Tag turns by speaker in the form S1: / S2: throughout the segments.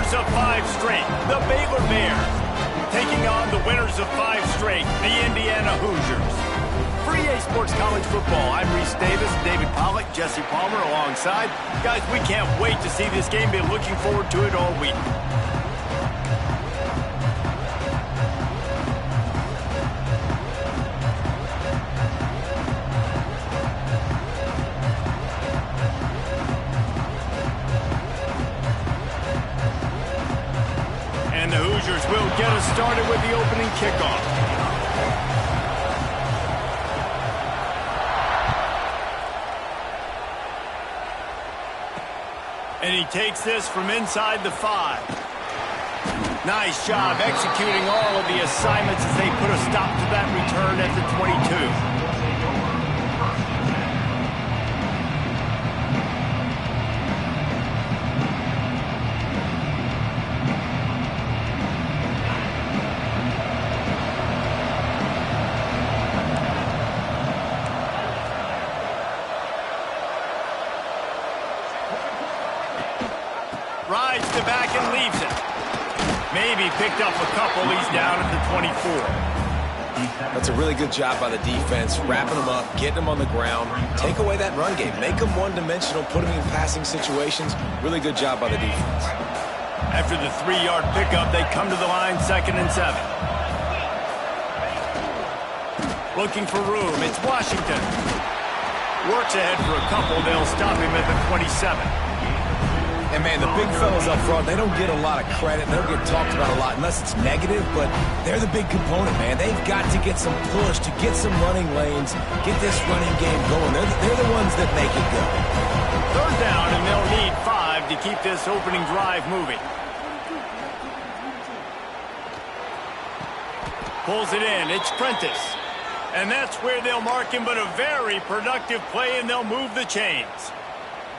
S1: winners of 5 straight, the Baylor Bears, taking on the winners of 5 straight, the Indiana Hoosiers. For EA Sports College Football, I'm Reese Davis, David Pollack, Jesse Palmer alongside. Guys, we can't wait to see this game. Been looking forward to it all week. And the Hoosiers will get us started with the opening kickoff. And he takes this from inside the 5. Nice job executing all of the assignments as they put a stop to that return at the 22. Rides the back and leaves it. Maybe picked up a couple. He's down at the 24.
S2: That's a really good job by the defense, wrapping them up, getting them on the ground. Take away that run game. Make them one-dimensional, put them in passing situations. Really good job by the defense.
S1: After the 3-yard pickup, they come to the line, 2nd and 7. Looking for room. It's Washington. Works ahead for a couple. They'll stop him at the 27.
S2: And, man, the big fellas up front, they don't get a lot of credit. They don't get talked about a lot unless it's negative, but they're the big component, man. They've got to get some push, to get some running lanes, get this running game going. They're the ones that make it go.
S1: 3rd down, and they'll need 5 to keep this opening drive moving. Pulls it in. It's Prentice. And that's where they'll mark him, but a very productive play, and they'll move the chains.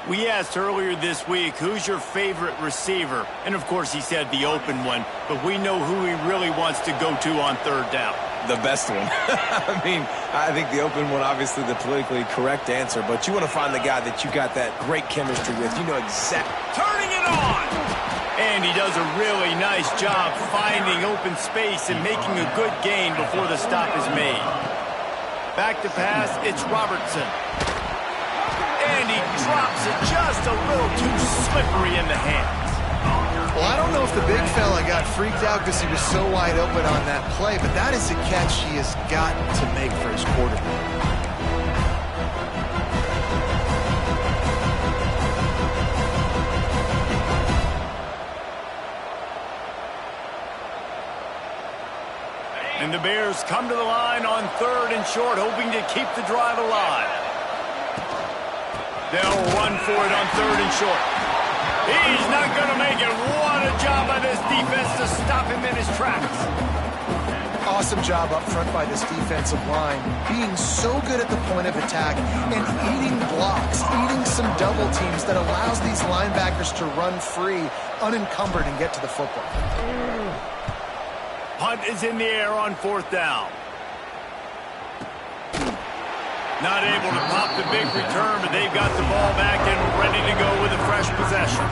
S1: We asked earlier this week, who's your favorite receiver? And, of course, he said the open one, but we know who he really wants to go to on 3rd down.
S2: The best one. I mean, I think the open one, obviously the politically correct answer, but you want to find the guy that you got that great chemistry with. You know exactly.
S1: Turning it on! And he does a really nice job finding open space and making a good gain before the stop is made. Back to pass, it's Robertson. And he drops it just a little too slippery in the hands.
S3: Well, I don't know if the big fella got freaked out because he was so wide open on that play, but that is a catch he has got to make for his quarterback.
S1: And the Bears come to the line on 3rd and short, hoping to keep the drive alive. They'll run for it on 3rd and short. He's not going to make it. What a job by this defense to stop him in his tracks.
S3: Awesome job up front by this defensive line, being so good at the point of attack and eating blocks, eating some double teams that allows these linebackers to run free, unencumbered, and get to the football.
S1: Punt is in the air on 4th down. Not able to pop the big return, but they've got the ball back and ready to go with a fresh possession.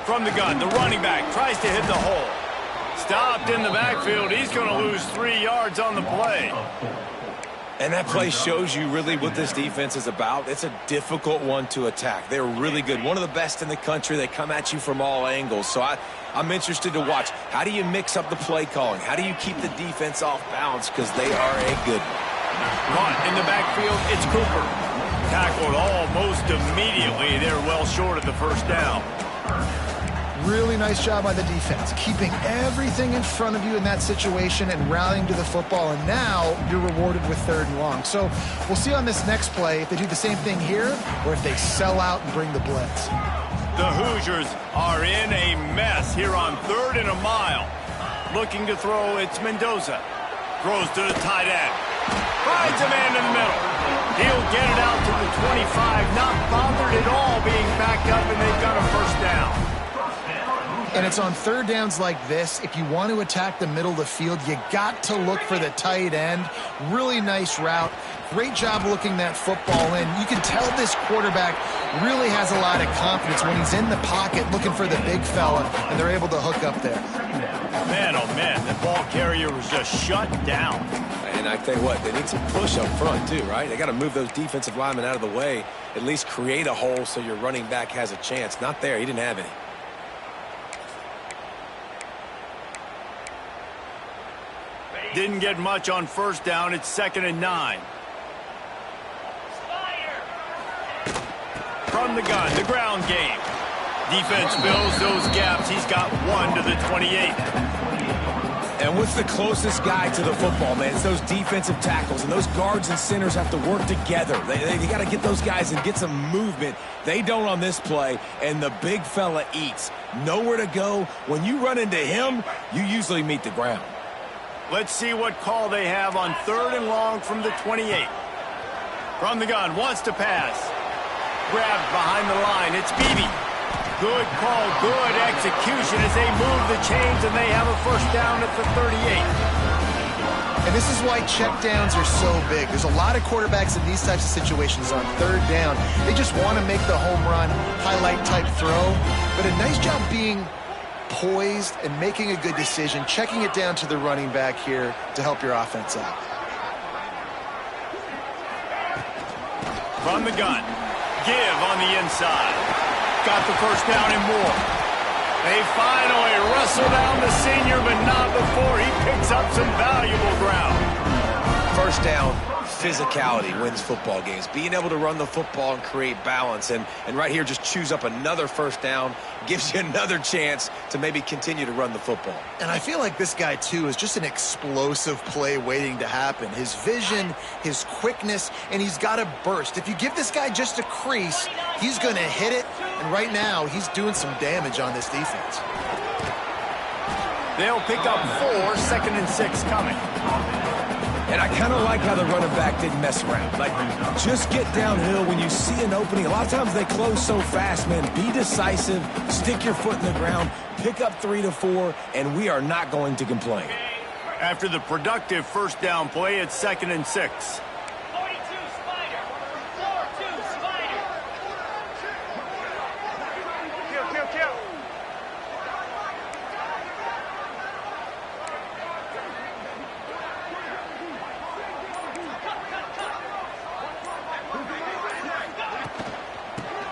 S1: From the gun, the running back tries to hit the hole. Stopped in the backfield. He's going to lose 3 yards on the play.
S2: And that play shows you really what this defense is about. It's a difficult one to attack. They're really good. One of the best in the country. They come at you from all angles. So I'm interested to watch. How do you mix up the play calling? How do you keep the defense off balance? Because they are a good one.
S1: Punt in the backfield, it's Cooper. Tackled almost immediately. They're well short of the 1st down.
S3: Really nice job by the defense, keeping everything in front of you in that situation and rallying to the football, and now you're rewarded with 3rd and long. So we'll see on this next play if they do the same thing here or if they sell out and bring the blitz.
S1: The Hoosiers are in a mess here on 3rd and a mile. Looking to throw, it's Mendoza. Throws to the tight end. Finds a man in the middle. He'll get it out to the 25, not bothered at all being backed up, and they've got a first down.
S3: And it's on third downs like this. If you want to attack the middle of the field, you got to look for the tight end. Really nice route. Great job looking that football in. You can tell this quarterback really has a lot of confidence when he's in the pocket looking for the big fella, and they're able to hook up there.
S1: Man, oh man, the ball carrier was just shut down.
S2: And I tell you what, they need some push up front too, right? They got to move those defensive linemen out of the way, at least create a hole so your running back has a chance. Not there. He didn't have any.
S1: Didn't get much on first down. It's 2nd and 9. From the gun, the ground game. Defense fills those gaps. He's got 1 to the 28.
S2: And what's the closest guy to the football, man? It's those defensive tackles, and those guards and centers have to work together. They got to get those guys and get some movement. They don't on this play, and the big fella eats. Nowhere to go. When you run into him, you usually meet the ground.
S1: Let's see what call they have on 3rd and long from the 28. From the gun, wants to pass. Grabbed behind the line. It's Beebe. Good call, good execution as they move the chains, and they have a first down at the 38.
S3: And this is why check downs are so big. There's a lot of quarterbacks in these types of situations on 3rd down. They just want to make the home run, highlight type throw. But a nice job being poised and making a good decision, checking it down to the running back here to help your offense out.
S1: From the gun, give on the inside. Got the first down and more. They finally wrestle down the senior, but not before he picks up some valuable ground.
S2: First down, physicality wins football games. Being able to run the football and create balance. And right here, just choose up another first down, gives you another chance to maybe continue to run the football.
S3: And I feel like this guy, too, is just an explosive play waiting to happen. His vision, his quickness, and he's got a burst. If you give this guy just a crease, he's going to hit it. And right now, he's doing some damage on this defense.
S1: They'll pick up 4, 2nd and 6 coming.
S2: And I kind of like how the running back didn't mess around. Like, just get downhill when you see an opening. A lot of times they close so fast, man. Be decisive, stick your foot in the ground, pick up 3 to 4, and we are not going to complain.
S1: After the productive first down play, it's 2nd and 6.
S4: 42 Spider. 4-2 Spider. Kill.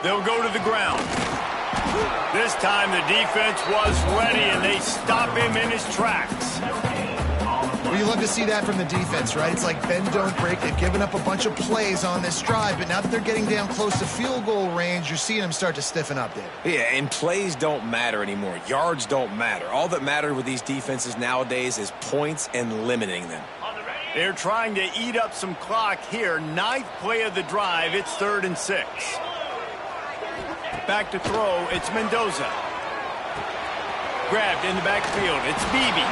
S1: They'll go to the ground. This time the defense was ready, and they stop him in his tracks.
S3: Well, you love to see that from the defense, right? It's like bend, don't break. They've given up a bunch of plays on this drive, but now that they're getting down close to field goal range, you're seeing them start to stiffen up, David.
S2: Yeah, and plays don't matter anymore. Yards don't matter. All that matters with these defenses nowadays is points and limiting them.
S1: They're trying to eat up some clock here. 9th play of the drive. It's 3rd and 6. Back to throw, it's Mendoza. Grabbed in the backfield, it's Beebe.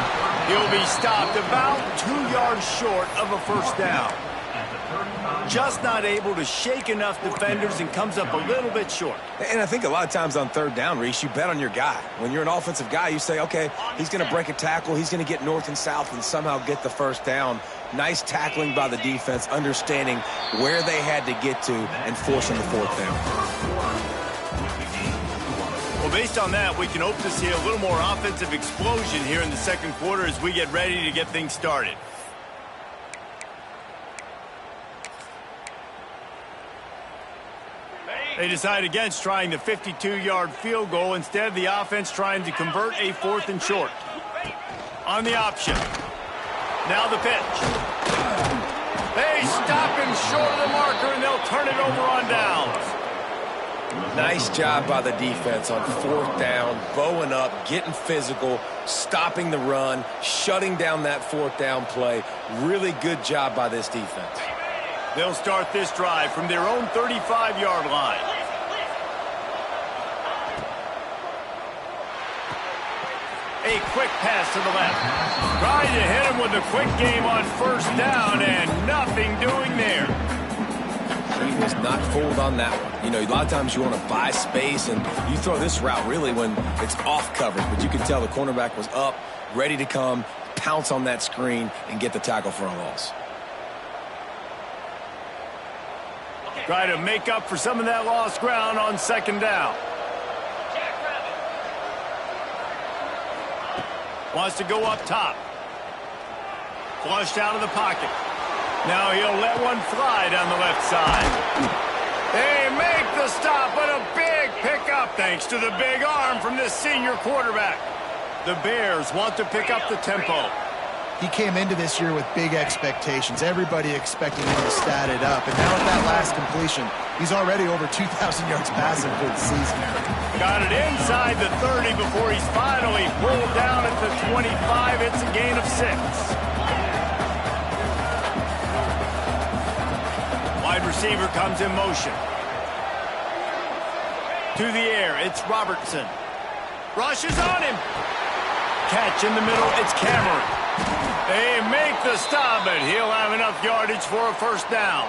S1: He'll be stopped about 2 yards short of a first down. Just not able to shake enough defenders and comes up a little bit short.
S2: And I think a lot of times on 3rd down, Reese, you bet on your guy. When you're an offensive guy, you say, okay, he's going to break a tackle, he's going to get north and south and somehow get the first down. Nice tackling by the defense, understanding where they had to get to and forcing the 4th down.
S1: Well, based on that, we can hope to see a little more offensive explosion here in the 2nd quarter as we get ready to get things started. They decide against trying the 52-yard field goal. Instead, the offense trying to convert a 4th and short. On the option. Now the pitch. They stop him short of the marker, and they'll turn it over on downs.
S2: Nice job by the defense on 4th down, bowing up, getting physical, stopping the run, shutting down that 4th down play. Really good job by this defense.
S1: They'll start this drive from their own 35-yard line. A quick pass to the left. Trying to hit him with a quick game on first down, and nothing doing there.
S2: He was not fooled on that one. You know, a lot of times you want to buy space, and you throw this route really when it's off coverage. But you can tell the cornerback was up, ready to come, pounce on that screen, and get the tackle for a loss.
S1: Try to make up for some of that lost ground on second down. Wants to go up top. Flushed out of the pocket. Now he'll let one fly down the left side. They make the stop, but a big pickup thanks to the big arm from this senior quarterback. The Bears want to pick up the tempo.
S3: He came into this year with big expectations. Everybody expecting him to stat it up. And now with that last completion, he's already over 2,000 yards passing for the season.
S1: Got it inside the 30 before he's finally pulled down at the 25. It's a gain of 6. Wide receiver comes in motion. To the air, it's Robertson. Rushes on him. Catch in the middle, it's Cameron. They make the stop, but he'll have enough yardage for a first down.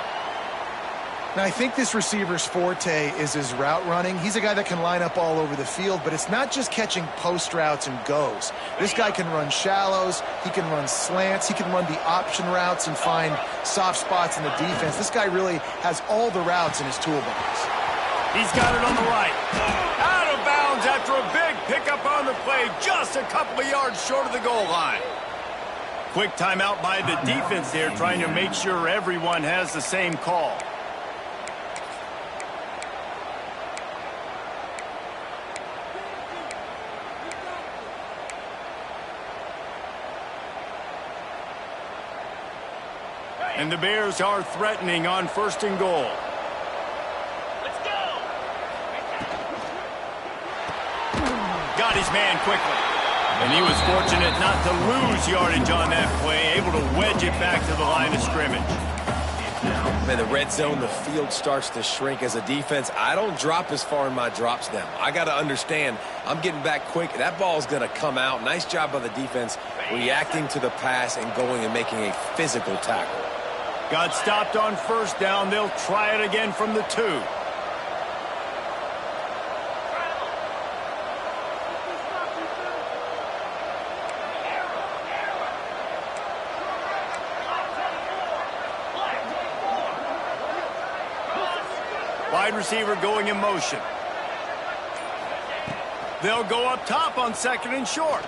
S3: Now, I think this receiver's forte is his route running. He's a guy that can line up all over the field, but it's not just catching post routes and goes. This guy can run shallows, he can run slants, he can run the option routes and find soft spots in the defense. This guy really has all the routes in his toolbox.
S1: He's got it on the right. Out of bounds after a big pickup on the play, just a couple of yards short of the goal line. Quick timeout by the defense there, trying to make sure everyone has the same call. And the Bears are threatening on first and goal.
S4: Let's go!
S1: Got his man quickly. And he was fortunate not to lose yardage on that play, able to wedge it back to the line of scrimmage.
S2: Man, the red zone, the field starts to shrink as a defense. I don't drop as far in my drops now. I got to understand, I'm getting back quick. That ball's going to come out. Nice job by the defense reacting to the pass and going and making a physical tackle.
S1: Got stopped on first down. They'll try it again from the 2. Wide receiver going in motion. They'll go up top on second and short.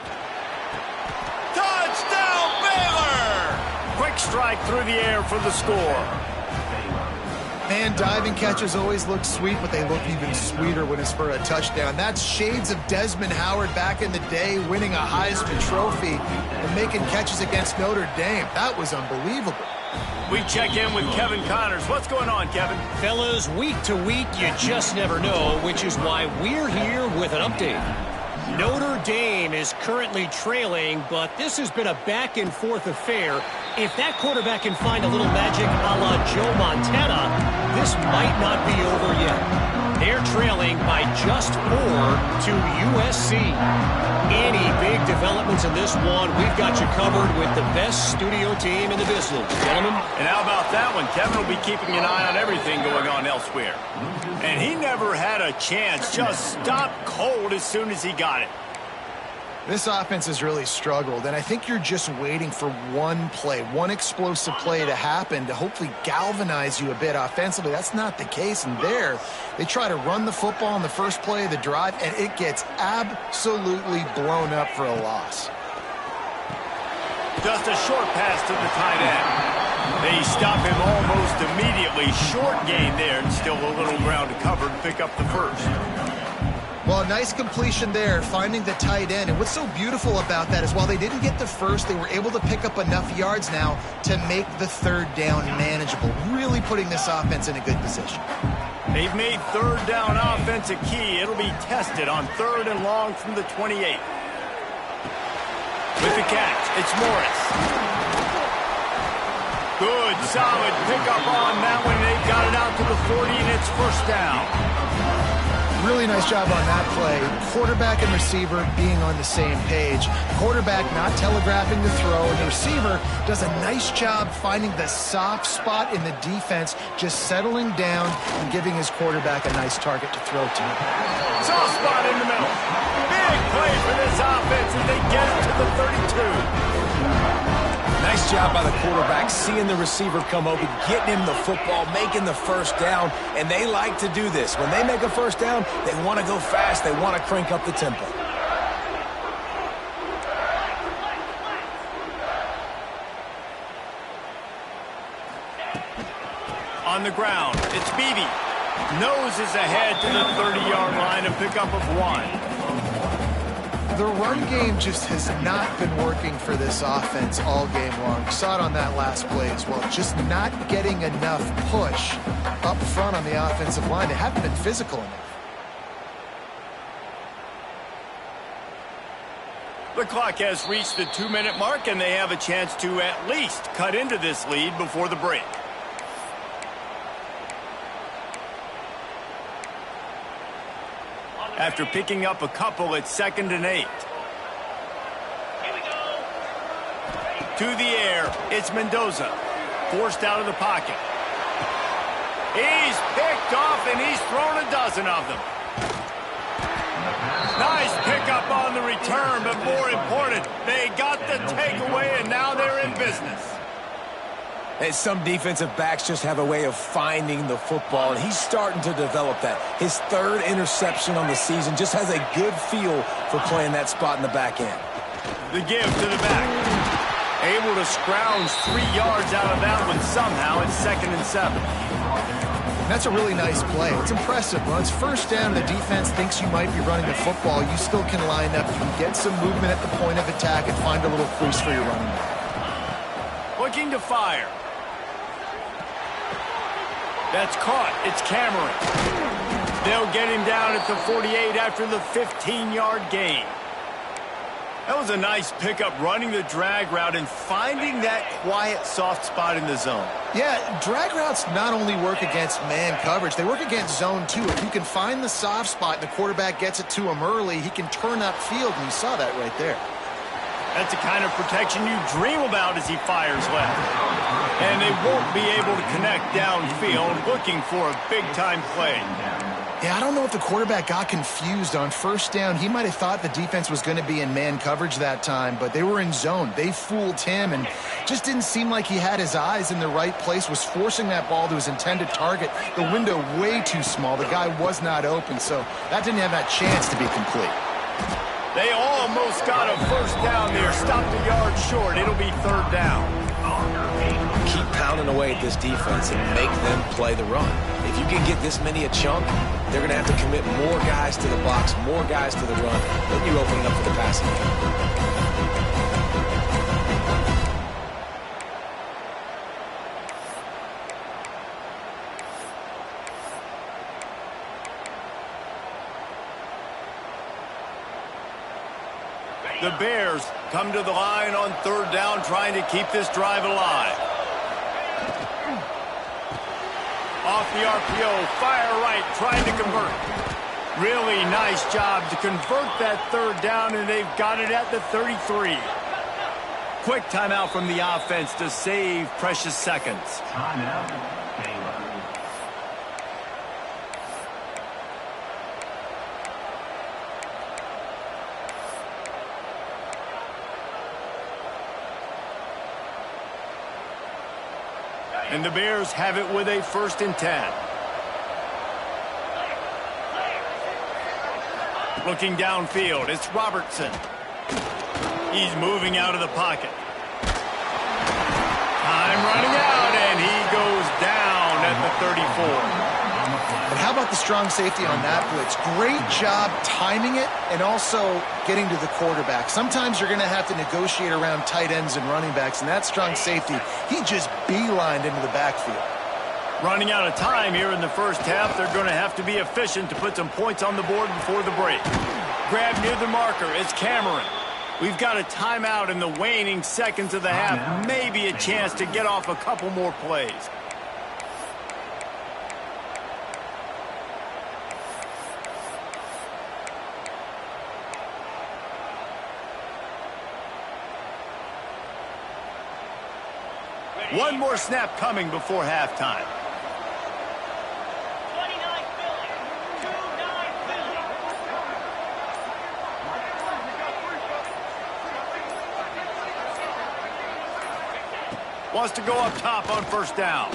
S1: Touchdown, Baylor! Quick strike through the air for the score.
S3: Man, diving catches always look sweet, but they look even sweeter when it's for a touchdown. That's shades of Desmond Howard back in the day, winning a Heisman Trophy and making catches against Notre Dame. That was unbelievable.
S1: We check in with Kevin Connors. What's going on, Kevin?
S5: Fellas, week to week, you just never know, which is why we're here with an update. Notre Dame is currently trailing, but this has been a back-and-forth affair. If that quarterback can find a little magic a la Joe Montana, this might not be over yet. They're trailing by just 4 to USC. Any big developments in this one, we've got you covered with the best studio team in the business, gentlemen.
S1: And how about that one? Kevin will be keeping an eye on everything going on elsewhere. And he never had a chance, just stopped cold as soon as he got it.
S3: This offense has really struggled, and I think you're just waiting for one play, one explosive play to happen to hopefully galvanize you a bit offensively. That's not the case, and there they try to run the football in the first play of the drive, and it gets absolutely blown up for a loss.
S1: Just a short pass to the tight end. They stop him almost immediately. Short gain there, and still a little ground to cover to pick up the first.
S3: Well, a nice completion there, finding the tight end. And what's so beautiful about that is while they didn't get the first, they were able to pick up enough yards now to make the third down manageable, really putting this offense in a good position.
S1: They've made third down offense a key. It'll be tested on 3rd and long from the 28. With the catch, it's Morris. Good, solid pickup on that one. They've got it out to the 40, and it's first down.
S3: Really nice job on that play. Quarterback and receiver being on the same page. Quarterback not telegraphing the throw, and the receiver does a nice job finding the soft spot in the defense, just settling down and giving his quarterback a nice target to throw to.
S1: Soft spot in the middle. Big play for this offense as they get it to the 32.
S2: Nice job by the quarterback, seeing the receiver come open, getting him the football, making the first down, and they like to do this. When they make a first down, they want to go fast, they want to crank up the tempo.
S1: On the ground, it's Beebe. Noses ahead to the 30-yard line, a pickup of 1.
S3: The run game just has not been working for this offense all game long. Saw it on that last play as well. Just not getting enough push up front on the offensive line. They haven't been physical enough.
S1: The clock has reached the 2-minute mark, and they have a chance to at least cut into this lead before the break. After picking up a couple, it's 2nd and 8. To the air, it's Mendoza. Forced out of the pocket. He's picked off, and he's thrown a dozen of them. Nice pickup on the return, but more important, they got the takeaway, and now they're in business.
S2: And some defensive backs just have a way of finding the football, and he's starting to develop that. His 3rd interception on the season, just has a good feel for playing that spot in the back end.
S1: The give to the back. Able to scrounge 3 yards out of that one somehow. It's 2nd and 7.
S3: That's a really nice play. It's impressive. When it's first down, the defense thinks you might be running the football. You still can line up. You can get some movement at the point of attack and find a little crease for your running back.
S1: Looking to fire. That's caught. It's Cameron. They'll get him down at the 48 after the 15-yard gain. That was a nice pickup, running the drag route and finding that quiet, soft spot in the zone.
S3: Yeah, drag routes not only work against man coverage, they work against zone too. If you can find the soft spot and the quarterback gets it to him early, he can turn upfield, and you saw that right there.
S1: That's the kind of protection you dream about as he fires left. And they won't be able to connect downfield, looking for a big-time play.
S3: Yeah, I don't know if the quarterback got confused on first down. He might have thought the defense was going to be in man coverage that time, but they were in zone. They fooled him and just didn't seem like he had his eyes in the right place, was forcing that ball to his intended target. The window way too small. The guy was not open, so that didn't have that chance to be complete.
S1: They almost got a first down there. Stopped a yard short. It'll be 3rd down.
S2: Keep pounding away at this defense and make them play the run. If you can get this many a chunk, they're going to have to commit more guys to the box, more guys to the run, then you're opening up for the passing game.
S1: The Bears come to the line on 3rd down, trying to keep this drive alive. Off the RPO, fire right, trying to convert. Really nice job to convert that 3rd down, and they've got it at the 33. Quick timeout from the offense to save precious seconds.
S4: Timeout, Baylor.
S1: And the Bears have it with a 1st and 10. Looking downfield, it's Robertson. He's moving out of the pocket. Time running out, and he goes down at the 34.
S3: But how about the strong safety on that blitz? Great job timing it and also getting to the quarterback. Sometimes you're going to have to negotiate around tight ends and running backs, and that strong safety, he just beelined into the backfield.
S1: Running out of time here in the first half. They're going to have to be efficient to put some points on the board before the break. Grab near the marker. It's Cameron. We've got a timeout in the waning seconds of the half. Maybe a chance to get off a couple more plays. One more snap coming before halftime. Wants to go up top on first down.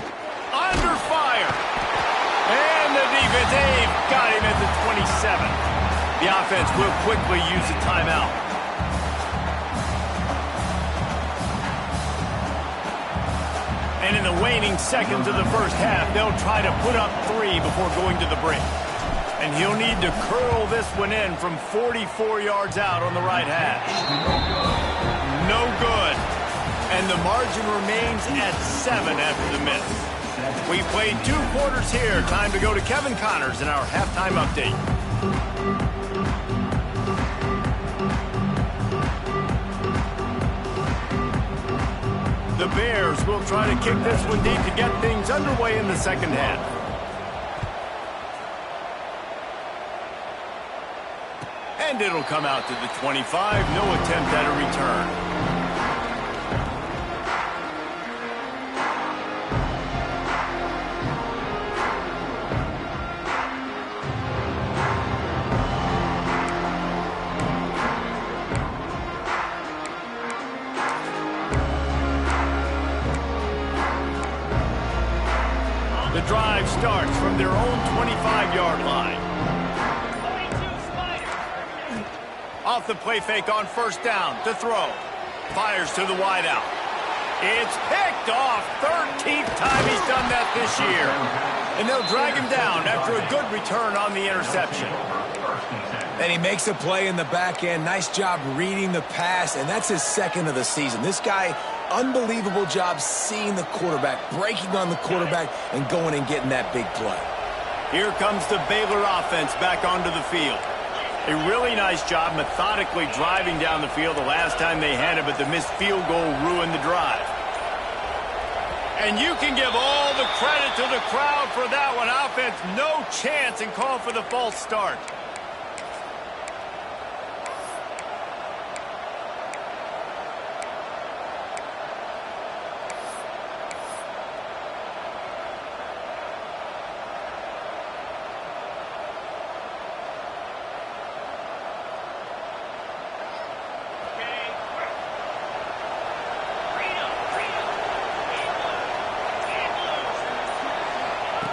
S1: Under fire. And the defense, they've got him at the 27. The offense will quickly use a timeout. And in the waning seconds of the first half, they'll try to put up 3 before going to the break. And he'll need to curl this one in from 44 yards out on the right hash. No good. And the margin remains at 7 after the miss. We played 2 quarters here. Time to go to Kevin Connors in our halftime update. The Bears will try to kick this one deep to get things underway in the second half. And it'll come out to the 25. No attempt at a return. The drive starts from their own 25-yard line. Off the play fake on first down to throw. Fires to the wideout. It's picked off. 13th time he's done that this year. And they'll drag him down after a good return on the interception.
S2: And he makes a play in the back end. Nice job reading the pass, and that's his second of the season. This guy, unbelievable job seeing the quarterback, breaking on the quarterback, and going and getting that big play.
S1: Here comes the Baylor offense back onto the field. A really nice job methodically driving down the field the last time they had it, but the missed field goal ruined the drive. And you can give all the credit to the crowd for that one. Offense, no chance, and call for the false start.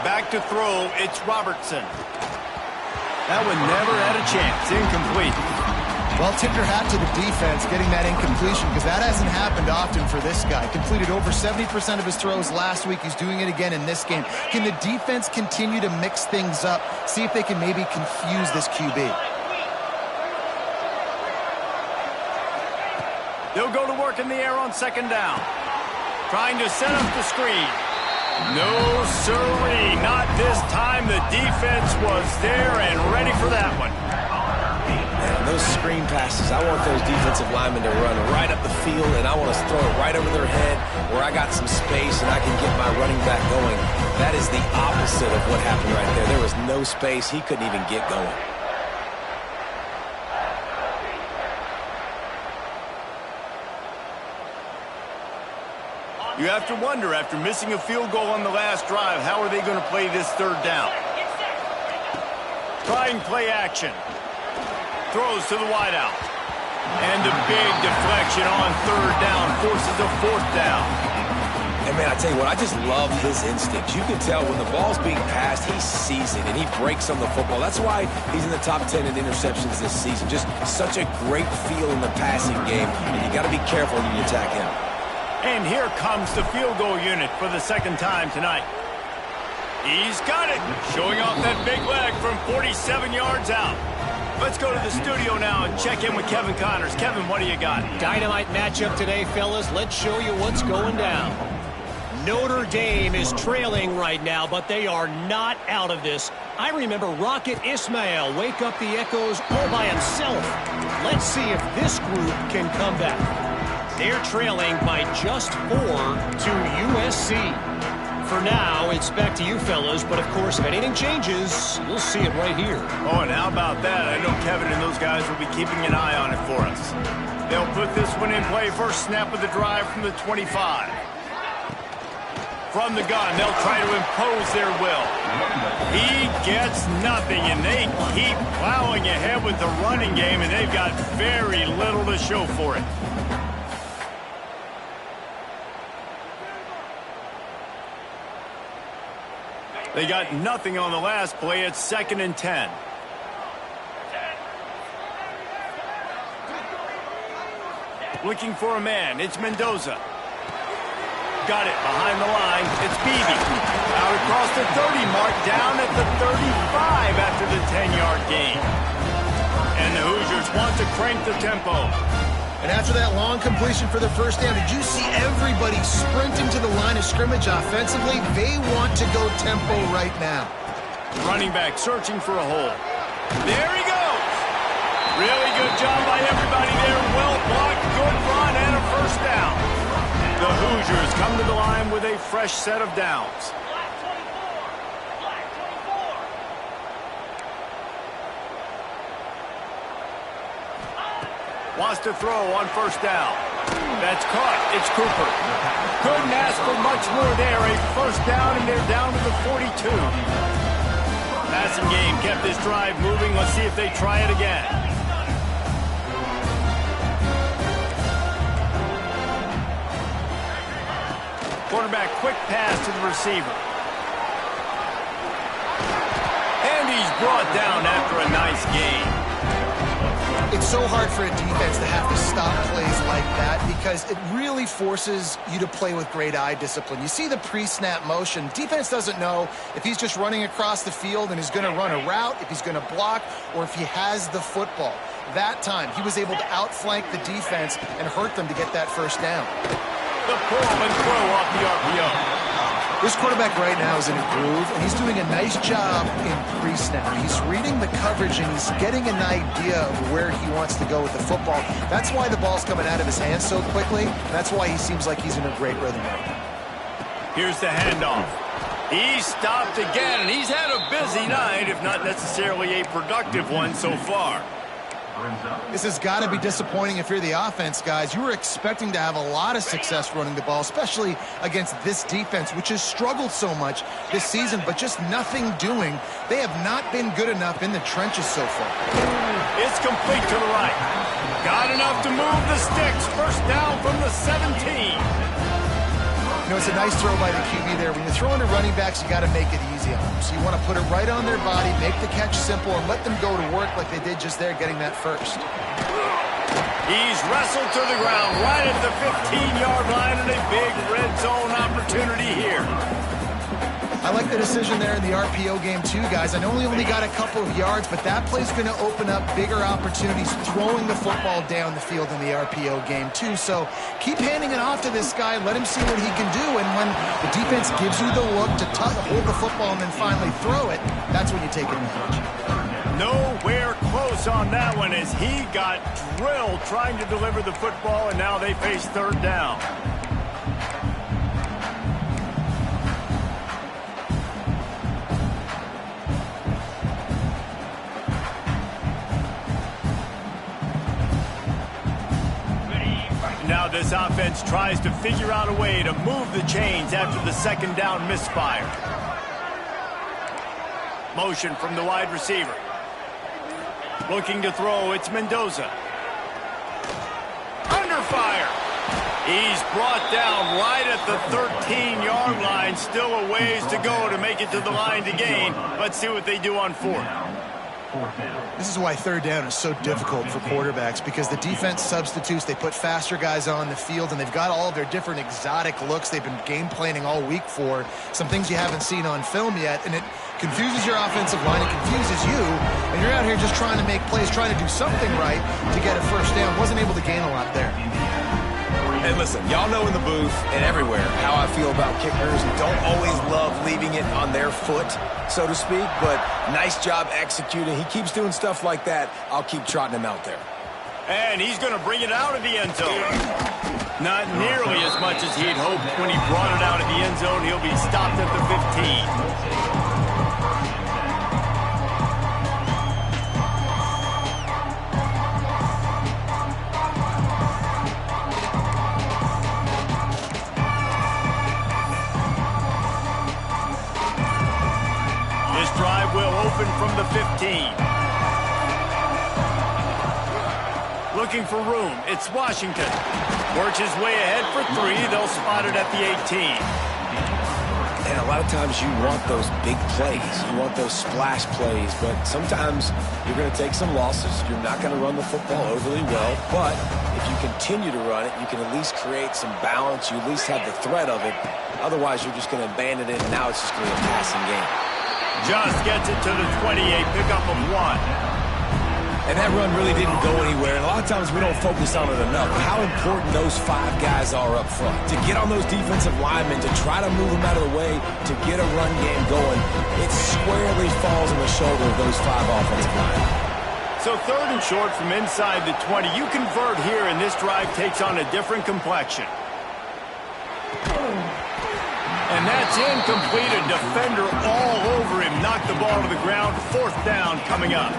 S1: Back to throw, it's Robertson. That one never had a chance. Incomplete.
S3: Well, tip your hat to the defense getting that incompletion, because that hasn't happened often for this guy. Completed over 70% of his throws last week. He's doing it again in this game. Can the defense continue to mix things up? See if they can maybe confuse this QB.
S1: They'll go to work in the air on second down. Trying to set up the screen. No, sirree, not this time. The defense was there and ready for that one.
S2: And those screen passes, I want those defensive linemen to run right up the field, and I want to throw it right over their head where I got some space and I can get my running back going. That is the opposite of what happened right there. There was no space. He couldn't even get going.
S1: You have to wonder, after missing a field goal on the last drive, how are they going to play this third down? Trying play action. Throws to the wideout. And a big deflection on third down forces a fourth down.
S2: And, man, I tell you what, I just love his instincts. You can tell when the ball's being passed, he sees it, and he breaks on the football. That's why he's in the top 10 in interceptions this season. Just such a great feel in the passing game, and you got to be careful when you attack him.
S1: And here comes the field goal unit for the second time tonight. He's got it, showing off that big leg from 47 yards out. Let's go to the studio now and check in with Kevin Connors. Kevin, what do you got?
S5: Dynamite matchup today, fellas. Let's show you what's going down. Notre Dame is trailing right now, but they are not out of this. I remember Rocket Ismail wake up the echoes all by himself. Let's see if this group can come back. They're trailing by just 4 to USC. For now, it's back to you fellas, but of course, if anything changes, you'll see it right here.
S1: Oh, and how about that? I know Kevin and those guys will be keeping an eye on it for us. They'll put this one in play. First snap of the drive from the 25. from the gun. They'll try to impose their will. He gets nothing, and they keep plowing ahead with the running game, and they've got very little to show for it. They got nothing on the last play. It's 2nd and 10. Looking for a man. It's Mendoza. Got it behind the line. It's Beebe. Out across the 30 mark, down at the 35 after the 10-yard gain. And the Hoosiers want to crank the tempo.
S3: And after that long completion for the first down, did you see everybody sprinting to the line of scrimmage offensively? They want to go tempo right now.
S1: Running back searching for a hole. There he goes. Really good job by everybody there. Well blocked, good run, and a first down. The Hoosiers come to the line with a fresh set of downs. Wants to throw on first down. That's caught. It's Cooper. Couldn't ask for much more there. A first down, and they're down to the 42. Passing game kept this drive moving. Let's see if they try it again. Quarterback, quick pass to the receiver. And he's brought down after a nice gain.
S3: It's so hard for a defense to have to stop plays like that because it really forces you to play with great eye discipline. You see the pre-snap motion. Defense doesn't know if he's just running across the field and is going to run a route, if he's going to block, or if he has the football. That time, he was able to outflank the defense and hurt them to get that first down.
S1: The pull and throw off the RPO.
S3: This quarterback right now is in a groove, and he's doing a nice job in pre-snap. He's reading the coverage, and he's getting an idea of where he wants to go with the football. That's why the ball's coming out of his hands so quickly. That's why he seems like he's in a great rhythm right now.
S1: Here's the handoff. He stopped again, and he's had a busy night, if not necessarily a productive one so far.
S3: This has got to be disappointing if you're the offense, guys. You were expecting to have a lot of success running the ball, especially against this defense, which has struggled so much this season, but just nothing doing. They have not been good enough in the trenches so far.
S1: It's complete to the right. Got enough to move the sticks. First down from the 17.
S3: You know, it's a nice throw by the QB there. When you're throwing to running backs, you got to make it easy on them. So you want to put it right on their body, make the catch simple, and let them go to work like they did just there, getting that first.
S1: He's wrestled to the ground right at the 15-yard line, and a big red zone opportunity here.
S3: I like the decision there in the RPO game too, guys. I know he only got a couple of yards, but that play's going to open up bigger opportunities throwing the football down the field in the RPO game too. So keep handing it off to this guy. Let him see what he can do. And when the defense gives you the look to hold the football and then finally throw it, that's when you take advantage.
S1: Nowhere close on that one as he got drilled trying to deliver the football, and now they face third down. Now this offense tries to figure out a way to move the chains after the second down misfire. Motion from the wide receiver. Looking to throw, it's Mendoza. Under fire. He's brought down right at the 13-yard line. Still a ways to go to make it to the line to gain. Let's see what they do on fourth.
S3: This is why third down is so difficult for quarterbacks, because the defense substitutes. They put faster guys on the field, and they've got all of their different exotic looks they've been game planning all week for, some things you haven't seen on film yet, and it confuses your offensive line, it confuses you, and you're out here just trying to make plays, trying to do something right to get a first down. Wasn't able to gain a lot there.
S2: And listen, y'all know in the booth and everywhere how I feel about kickers. Don't always love leaving it on their foot, so to speak, but nice job executing. He keeps doing stuff like that. I'll keep trotting him out there.
S1: And he's going to bring it out of the end zone. Not nearly as much as he'd hoped when he brought it out of the end zone. He'll be stopped at the 15. looking for room. It's Washington. Works his way ahead for 3. They'll spot it at the 18.
S2: And a lot of times you want those big plays. You want those splash plays. But sometimes you're going to take some losses. You're not going to run the football overly well. But if you continue to run it, you can at least create some balance. You at least have the threat of it. Otherwise, you're just going to abandon it, and now it's just going to be a passing game.
S1: Just gets it to the 28, pickup of 1.
S2: And that run really didn't go anywhere. And a lot of times we don't focus on it enough. How important those 5 guys are up front. To get on those defensive linemen, to try to move them out of the way, to get a run game going, it squarely falls on the shoulder of those 5 offensive linemen.
S1: So 3rd and short from inside the 20. You convert here, and this drive takes on a different complexion. And that's incomplete. A defender all over him. Knocked the ball to the ground. 4th down coming up.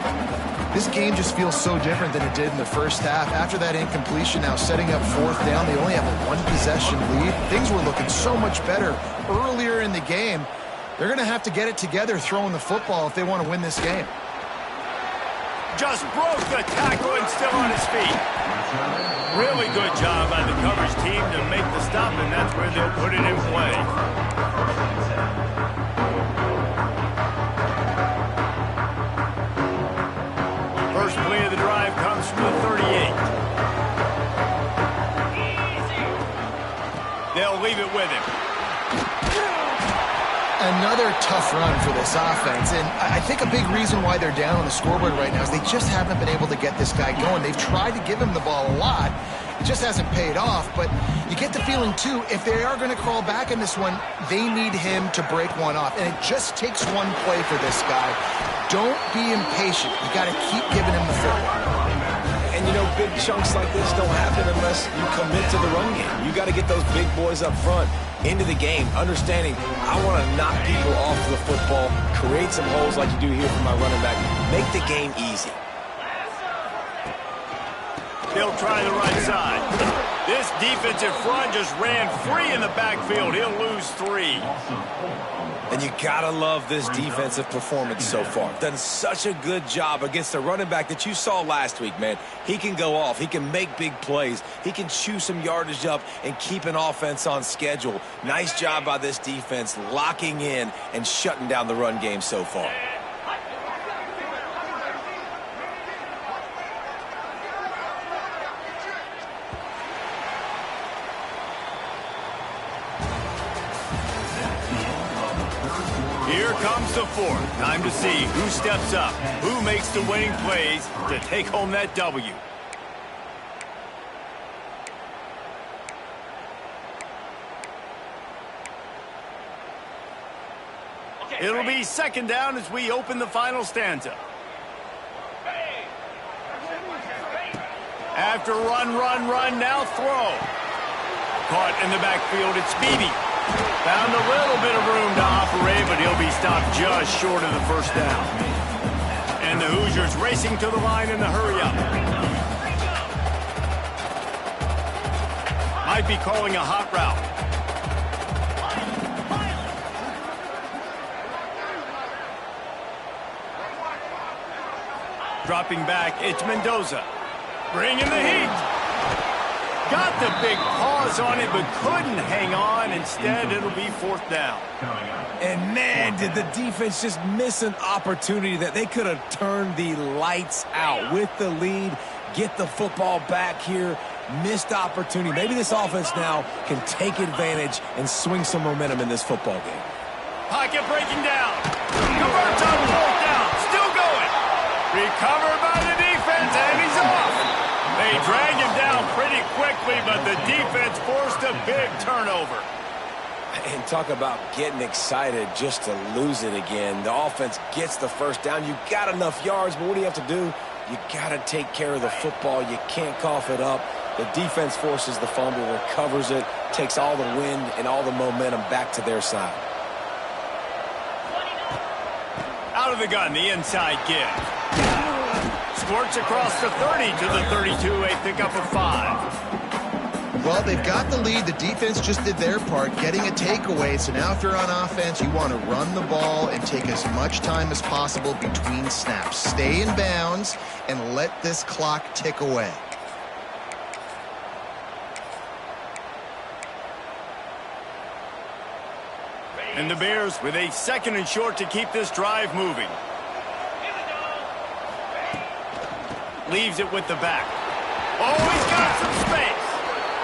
S3: This game just feels so different than it did in the first half. After that incompletion, now setting up 4th down, they only have a 1-possession lead. Things were looking so much better earlier in the game. They're going to have to get it together throwing the football if they want to win this game.
S1: Just broke the tackle and still on his feet. Really good job by the coverage team to make the stop, and that's where they'll put it in play. First play of the drive comes from the 38. They'll leave it with him.
S3: Another tough run for this offense, and I think a big reason why they're down on the scoreboard right now is they just haven't been able to get this guy going. They've tried to give him the ball a lot. It just hasn't paid off, but you get the feeling, too, if they are going to crawl back in this one, they need him to break one off, and it just takes one play for this guy. Don't be impatient. You got to keep giving him the football.
S2: And, you know, big chunks like this don't happen unless you commit to the run game. You got to get those big boys up front into the game, understanding I want to knock people off the football, create some holes like you do here for my running back, make the game easy.
S1: They'll try the right side. This defensive front just ran free in the backfield. He'll lose 3.
S2: And you gotta love this defensive performance so far. Done such a good job against the running back that you saw last week, man. He can go off. He can make big plays. He can chew some yardage up and keep an offense on schedule. Nice job by this defense locking in and shutting down the run game so far.
S1: Here comes the 4th. Time to see who steps up, who makes the winning plays to take home that W. It'll be 2nd down as we open the final stanza. After run, now throw. Caught in the backfield, it's Beebe. Found a little bit of room to operate, but he'll be stopped just short of the 1st down. And the Hoosiers racing to the line in the hurry-up. Might be calling a hot route. Dropping back, it's Mendoza. Bringing the heat. Got the big paws on it, but couldn't hang on. Instead, it'll be 4th down.
S2: And, man, did the defense just miss an opportunity that they could have turned the lights out with the lead, get the football back here. Missed opportunity. Maybe this offense now can take advantage and swing some momentum in this football game.
S1: Pocket breaking down. Converts on 4th down. Still going. Recovered by the defense, and he's off. They dragged him down pretty quickly, but the defense forced a big turnover.
S2: And talk about getting excited just to lose it again. The offense gets the 1st down. You got enough yards, but what do you have to do? You got to take care of the football. You can't cough it up. The defense forces the fumble, recovers it, takes all the wind and all the momentum back to their side.
S1: Out of the gun, the inside give. Squirts across the 30 to the 32, a pickup of 5.
S3: Well, they've got the lead. The defense just did their part, getting a takeaway. So now if you're on offense, you want to run the ball and take as much time as possible between snaps. Stay in bounds and let this clock tick away.
S1: And the Bears with a 2nd and short to keep this drive moving. Leaves it with the back. Oh, he's got some space.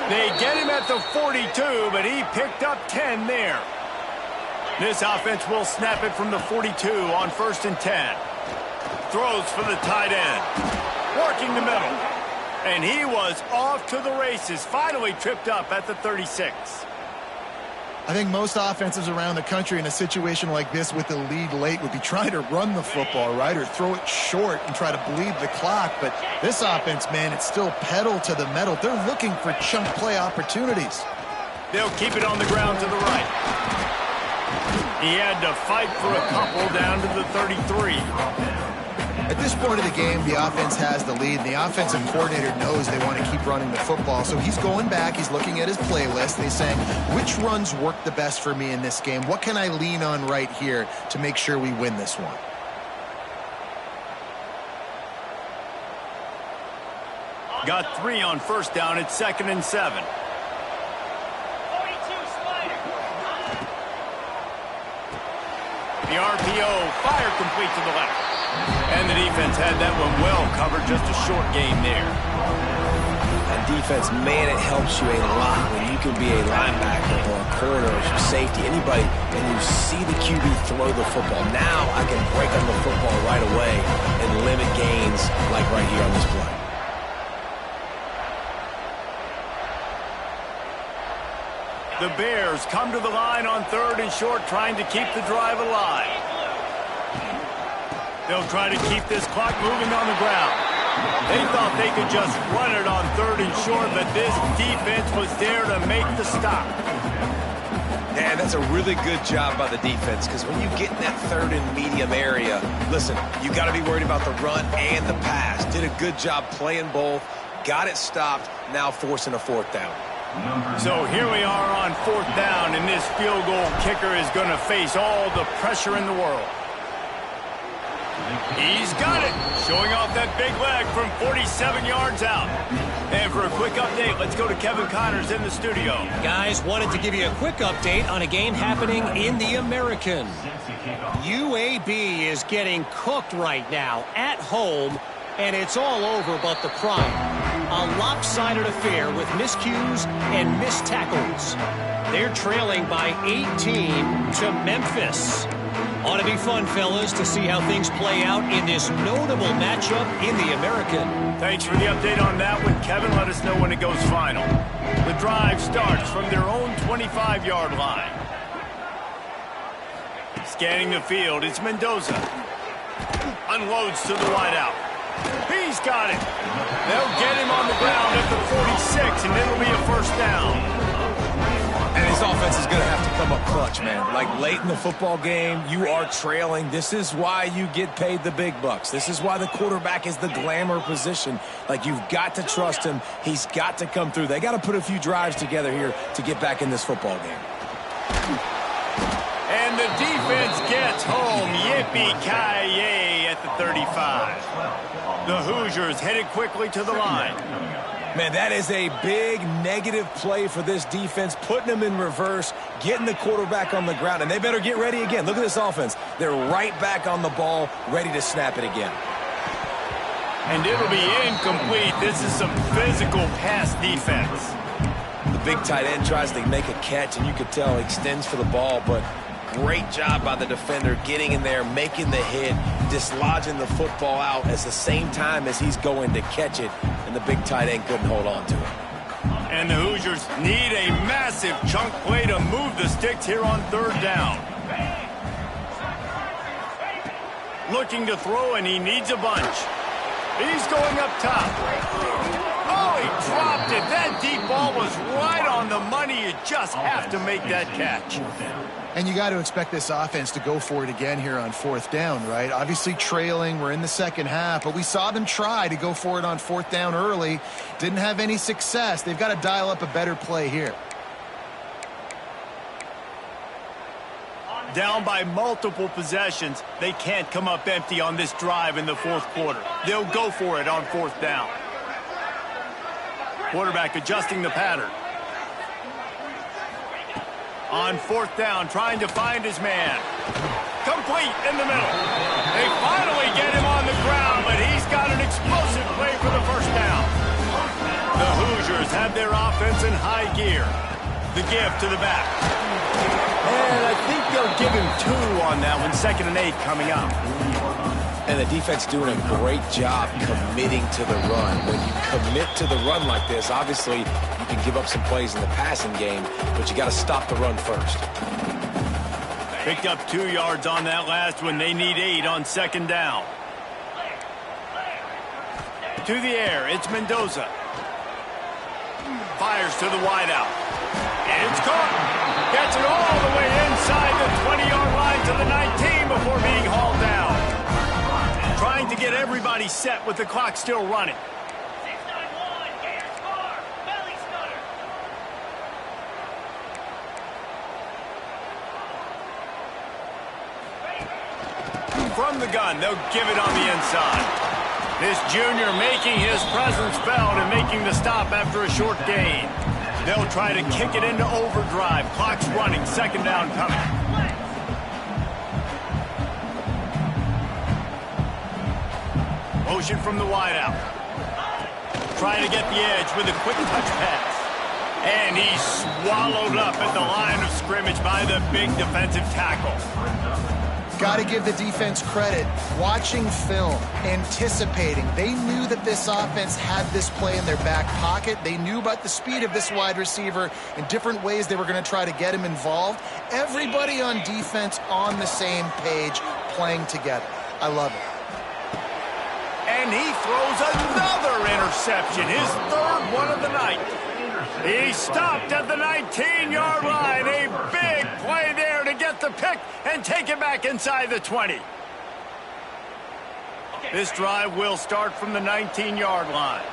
S1: They get him at the 42, but he picked up 10 there. This offense will snap it from the 42 on 1st and 10. Throws for the tight end. Working the middle. And he was off to the races. Finally tripped up at the 36.
S3: I think most offenses around the country in a situation like this with the lead late would be trying to run the football, right, or throw it short and try to bleed the clock. But this offense, man, it's still pedal to the metal. They're looking for chunk play opportunities.
S1: They'll keep it on the ground to the right. He had to fight for a couple down to the 33.
S3: At this point of the game, the offense has the lead, and the offensive coordinator knows they want to keep running the football. So he's going back, he's looking at his playlist, and he's saying, which runs work the best for me in this game? What can I lean on right here to make sure we win this one?
S1: Got 3 on 1st down. It's 2nd and 7. The RPO, fire complete to the left. And the defense had that one well covered, just a short game there.
S2: And defense, man, it helps you a lot when you can be a linebacker or a corner or a safety, anybody, and you see the QB throw the football. Now I can break on the football right away and limit gains like right here on this play.
S1: The Bears come to the line on 3rd and short, trying to keep the drive alive. They'll try to keep this clock moving on the ground. They thought they could just run it on 3rd and short, but this defense was there to make the stop.
S2: Man, that's a really good job by the defense, because when you get in that 3rd and medium area, listen, you got to be worried about the run and the pass. Did a good job playing both, got it stopped, now forcing a 4th down.
S1: So here we are on 4th down, and this field goal kicker is going to face all the pressure in the world. He's got it, showing off that big leg from 47 yards out. And for a quick update, let's go to Kevin Connors in the studio.
S5: Guys, wanted to give you a quick update on a game happening in the American. UAB is getting cooked right now at home, and it's all over but the prime. A lopsided affair with miscues and missed tackles. They're trailing by 18 to Memphis. Ought to be fun, fellas, to see how things play out in this notable matchup in the American.
S1: Thanks for the update on that one, Kevin. Let us know when it goes final. The drive starts from their own 25-yard line. Scanning the field, it's Mendoza. Unloads to the wideout. He's got it. They'll get him on the ground at the 46, and it'll be a 1st down.
S2: And his offense is going to have to come up clutch, man. Like late in the football game, you are trailing. This is why you get paid the big bucks. This is why the quarterback is the glamour position. Like, you've got to trust him. He's got to come through. They got to put a few drives together here to get back in this football game.
S1: And the defense gets home. Yippee-ki-yay at the 35. The Hoosiers headed quickly to the line.
S2: Man, that is a big negative play for this defense, putting them in reverse, getting the quarterback on the ground, and they better get ready again. Look at this offense. They're right back on the ball, ready to snap it again.
S1: And it'll be incomplete. This is some physical pass defense.
S2: The big tight end tries to make a catch, and you could tell he extends for the ball, but great job by the defender getting in there, making the hit, dislodging the football out at the same time as he's going to catch it, and the big tight end couldn't hold on to it.
S1: And the Hoosiers need a massive chunk play to move the sticks here on 3rd down. Looking to throw, and he needs a bunch. He's going up top. Oh, he dropped it. That deep ball was right on the money. You just have to make that catch.
S3: And you got to expect this offense to go for it again here on 4th down, right? Obviously trailing, we're in the 2nd half, but we saw them try to go for it on 4th down early. Didn't have any success. They've got to dial up a better play here.
S1: Down by multiple possessions, they can't come up empty on this drive in the 4th quarter. They'll go for it on 4th down. Quarterback adjusting the pattern. On fourth down, trying to find his man. Complete in the middle. They finally get him on the ground, but he's got an explosive play for the first down. The Hoosiers have their offense in high gear. The give to the back. And I think they'll give him 2 on that one. 2nd and 8 coming up.
S2: And the defense doing a great job committing to the run. When you commit to the run like this, obviously you can give up some plays in the passing game, but you got to stop the run first.
S1: Picked up 2 yards on that last one. They need 8 on 2nd down. To the air, it's Mendoza. Fires to the wideout. It's caught. Gets it all the way inside the 20-yard line to the 19 before being hauled down. Trying to get everybody set with the clock still running.
S4: 691, Gator score, belly stutter.
S1: From the gun, they'll give it on the inside. This junior making his presence felt and making the stop after a short gain. They'll try to kick it into overdrive. Clock's running. 2nd down coming. Motion from the wideout. Trying to get the edge with a quick touch pass. And he's swallowed up at the line of scrimmage by the big defensive tackle.
S3: Got to give the defense credit. Watching film, anticipating. They knew that this offense had this play in their back pocket. They knew about the speed of this wide receiver and different ways they were going to try to get him involved. Everybody on defense on the same page, playing together. I love it.
S1: And he throws another interception, his 3rd one of the night. He stopped at the 19-yard line. A big play there to get the pick and take it back inside the 20. This drive will start from the 19-yard line.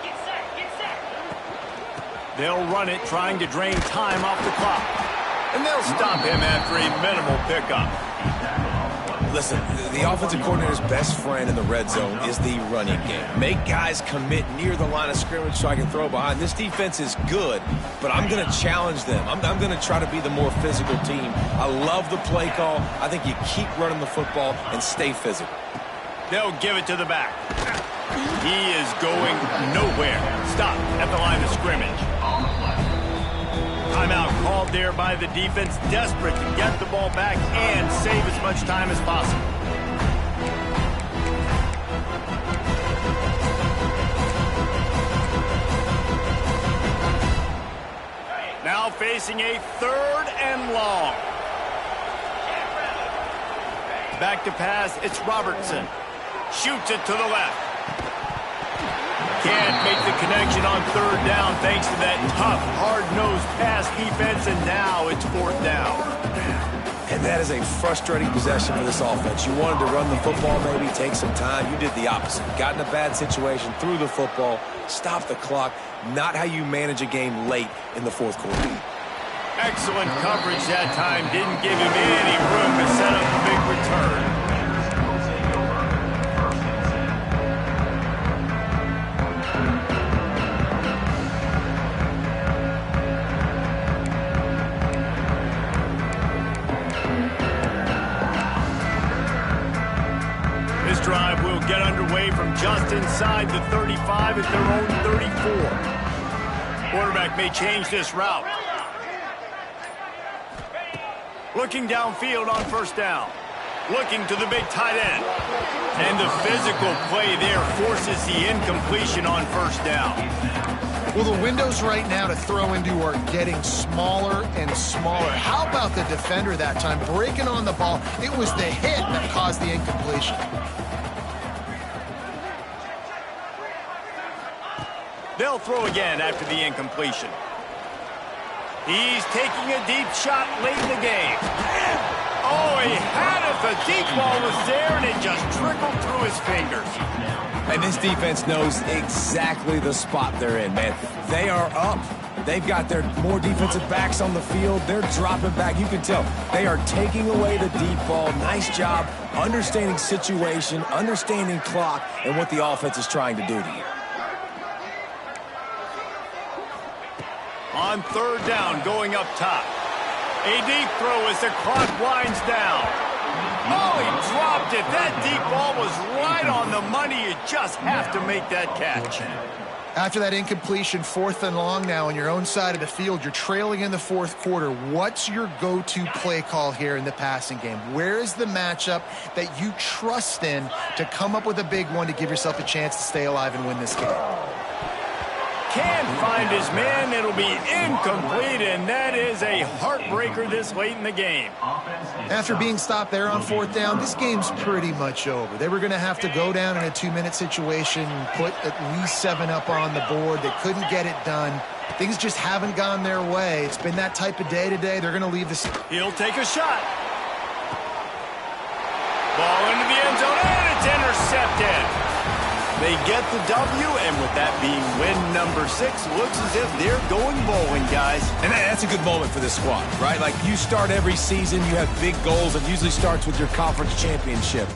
S4: Get set, get set.
S1: They'll run it, trying to drain time off the clock. And they'll stop him after a minimal pickup.
S2: Listen, the offensive coordinator's best friend in the red zone is the running game. Make guys commit near the line of scrimmage so I can throw behind. This defense is good, but I'm going to challenge them. I'm going to try to be the more physical team. I love the play call. I think you keep running the football and stay physical.
S1: They'll give it to the back. He is going nowhere. Stop at the line of scrimmage. Timeout called there by the defense, desperate to get the ball back and save as much time as possible. Now facing a 3rd and long. Back to pass, it's Robertson. Shoots it to the left. Can't make the connection on 3rd down thanks to that tough, hard-nosed pass defense, and now it's 4th down.
S2: And that is a frustrating possession for this offense. You wanted to run the football, maybe take some time. You did the opposite. Got in a bad situation, threw the football, stopped the clock. Not how you manage a game late in the 4th quarter.
S1: Excellent coverage that time. Didn't give him any room to set up a big return. This drive will get underway from just inside the 35 at their own 34. Quarterback may change this route. Looking downfield on 1st down. Looking to the big tight end. And the physical play there forces the incompletion on 1st down.
S3: Well, the windows right now to throw into are getting smaller and smaller. How about the defender that time breaking on the ball? It was the hit that caused the incompletion.
S1: They'll throw again after the incompletion. He's taking a deep shot late in the game. Oh, he had it. The deep ball was there, and it just trickled through his fingers.
S2: And this defense knows exactly the spot they're in, man. They are up. They've got their more defensive backs on the field. They're dropping back. You can tell they are taking away the deep ball. Nice job understanding situation, understanding clock, and what the offense is trying to do to you.
S1: On third down, going up top. A deep throw as the clock winds down. Oh, he dropped it. That deep ball was right on the money. You just have to make that catch.
S3: After that incompletion, 4th and long now on your own side of the field, you're trailing in the 4th quarter. What's your go-to play call here in the passing game? Where is the matchup that you trust in to come up with a big one to give yourself a chance to stay alive and win this game?
S1: Can't find his man. It'll be incomplete, and that is a heartbreaker this late in the game.
S3: After being stopped there on 4th down, this game's pretty much over. They were going to have to go down in a 2-minute situation, put at least 7 up on the board. They couldn't get it done. Things just haven't gone their way. It's been that type of day today. They're going to leave this.
S1: He'll take a shot. Ball into the end zone, and it's intercepted. They get the W, and with that being win number 6, looks as if they're going bowling, guys.
S2: And that's a good moment for this squad, right? Like, you start every season, you have big goals. It usually starts with your conference championship.